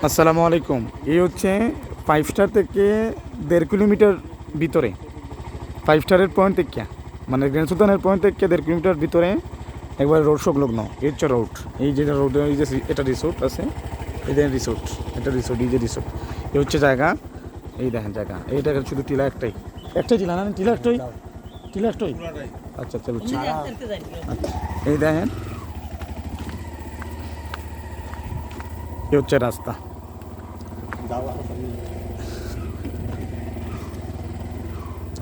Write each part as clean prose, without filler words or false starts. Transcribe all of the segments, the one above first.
আসসালামু আলাইকুম। এই হচ্ছে 5 স্টার থেকে 1.5 কিলোমিটার ভিতরে, 5 স্টারের পয়েন্ট থেকে মানে গ্র্যান্ড সুলতানের পয়েন্ট থেকে 1.5 কিলোমিটার ভিতরে একবার রোড সংলগ্ন। এই হচ্ছে রোড, এই যেটা রোড, এই যে এটা রিসোর্ট আছে, এই দেখেন রিসোর্ট, এটা রিসোর্ট, এই যে রিসোর্ট, এই হচ্ছে জায়গা। এই দেখেন জায়গা, এইটা শুধু টিলা একটাই টিলা না, টিলা একটাই, টিলা একটাই। আচ্ছা চলো, আচ্ছা এই দেখেন, এই হচ্ছে রাস্তা।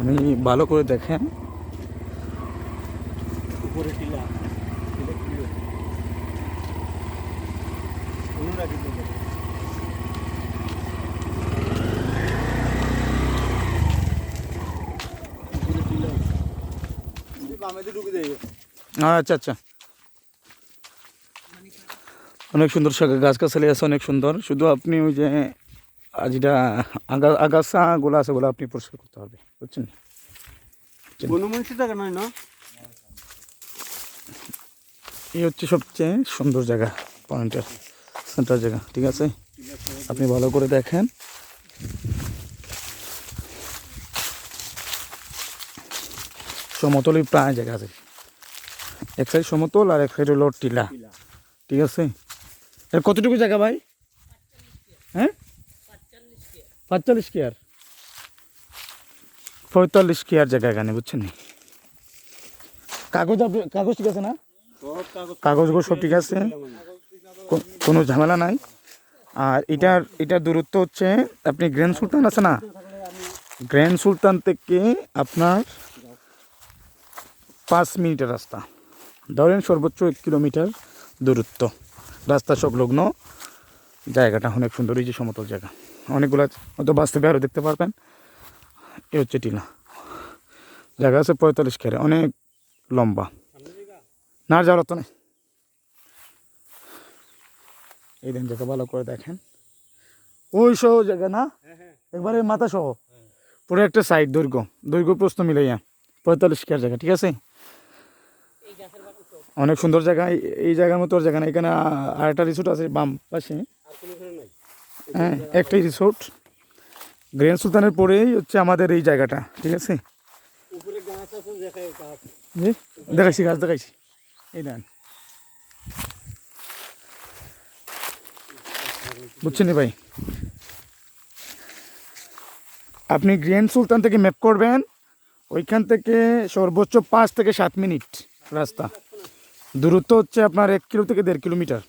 আমি ভালো করে দেখেন, আচ্ছা আচ্ছা, অনেক সুন্দর গাছগাছালি আছে, অনেক সুন্দর। শুধু আপনি ওই যে যেটা আগাছাগুলো আছে ওগুলো আপনি পরিষ্কার করতে হবে, বুঝছেন? এই হচ্ছে সবচেয়ে সুন্দর জায়গা, পয়েন্টের সেন্টার জায়গা, ঠিক আছে? আপনি ভালো করে দেখেন। সমতলই প্রায় জায়গা আছে, এক সাইড সমতল আর এক সাইড হলো টিলা, ঠিক আছে? এর কতটুকু জায়গা ভাই? হ্যাঁ, 45 স্কয়ার, 45 স্কয়ার জায়গা এখানে, বুঝছেন? কাগজ ঠিক আছে না? কাগজগুলো সব ঠিক আছে, কোনো ঝামেলা নাই। আর এটার দূরত্ব হচ্ছে, আপনি গ্র্যান্ড সুলতান আছে না, গ্র্যান্ড সুলতান থেকে আপনার 5 মিনিটের রাস্তা, ধরেন সর্বোচ্চ 1 কিলোমিটার দূরত্ব, রাস্তা সংলগ্ন জায়গাটা অনেক সুন্দর। এই যে সমতল জায়গা, অনেকগুলো হয়তো বাস্তবে আরও দেখতে পারবেন। এ হচ্ছে টিলা, জায়গা আছে 45 স্কয়ারে, অনেক লম্বা, না যাওয়ার তো নেই। এই দিন জায়গা ভালো করে দেখেন, ওই সহ জায়গা না, একবারে মাথা সহ পুরো একটা সাইড, দৈর্ঘ্য প্রস্থ মিলাইয়া 45 স্কয়ার জায়গা, ঠিক আছে? অনেক সুন্দর জায়গা। এই জায়গার মতো জায়গা না, এখানে আরেকটা রিসোর্ট আছে বাম পাশে, হ্যাঁ একটাই রিসোর্ট। গ্র্যান্ড সুলতানের পরেই হচ্ছে আমাদের এই জায়গাটা, ঠিক আছে? দেখাইছি, গাছ দেখাইছি, এই দেন, বুঝছেন ভাই? আপনি গ্র্যান্ড সুলতান থেকে ম্যাপ করবেন, ওইখান থেকে সর্বোচ্চ 5 থেকে 7 মিনিট রাস্তা, দূরত্ব হচ্ছে আপনার 1 কিলো থেকে 1.5 কিলোমিটার।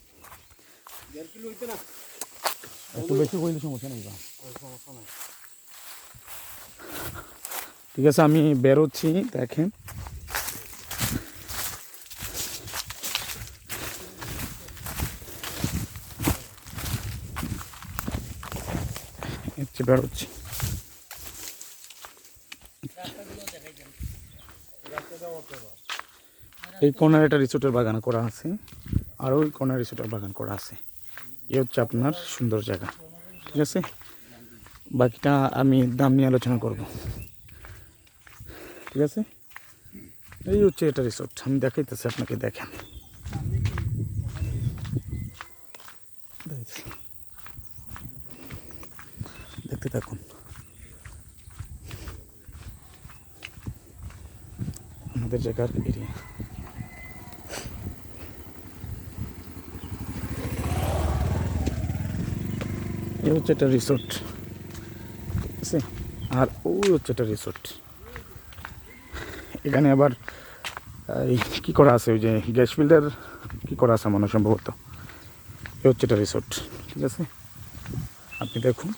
একটু বেশি করলে সমস্যা নেই, ঠিক আছে? আমি বেরোচ্ছি, দেখেন বেরোচ্ছি। এই কোনার একটা রিসোর্টের বাগান করা আছে, আর ওই কোনার রিসোর্টের বাগান করা আছে। এই হচ্ছে আপনার সুন্দর জায়গা, ঠিক আছে? বাকিটা আমি দাম নিয়ে আলোচনা করব, ঠিক আছে? এই হচ্ছে এটা রিসোর্ট, আমি দেখাইতেছি আপনাকে, দেখেন দেখতে থাকুন। আমাদের জায়গার এরিয়া, এই হচ্ছে একটা রিসোর্ট, ঠিক আছে? আর ওই হচ্ছে একটা রিসোর্ট। এখানে আবার এই কী করা আছে, ওই যে গ্যাস ফিল্টার কী করা আছে মনে সম্ভবত। এই হচ্ছে একটা রিসোর্ট, ঠিক আছে? আপনি দেখুন।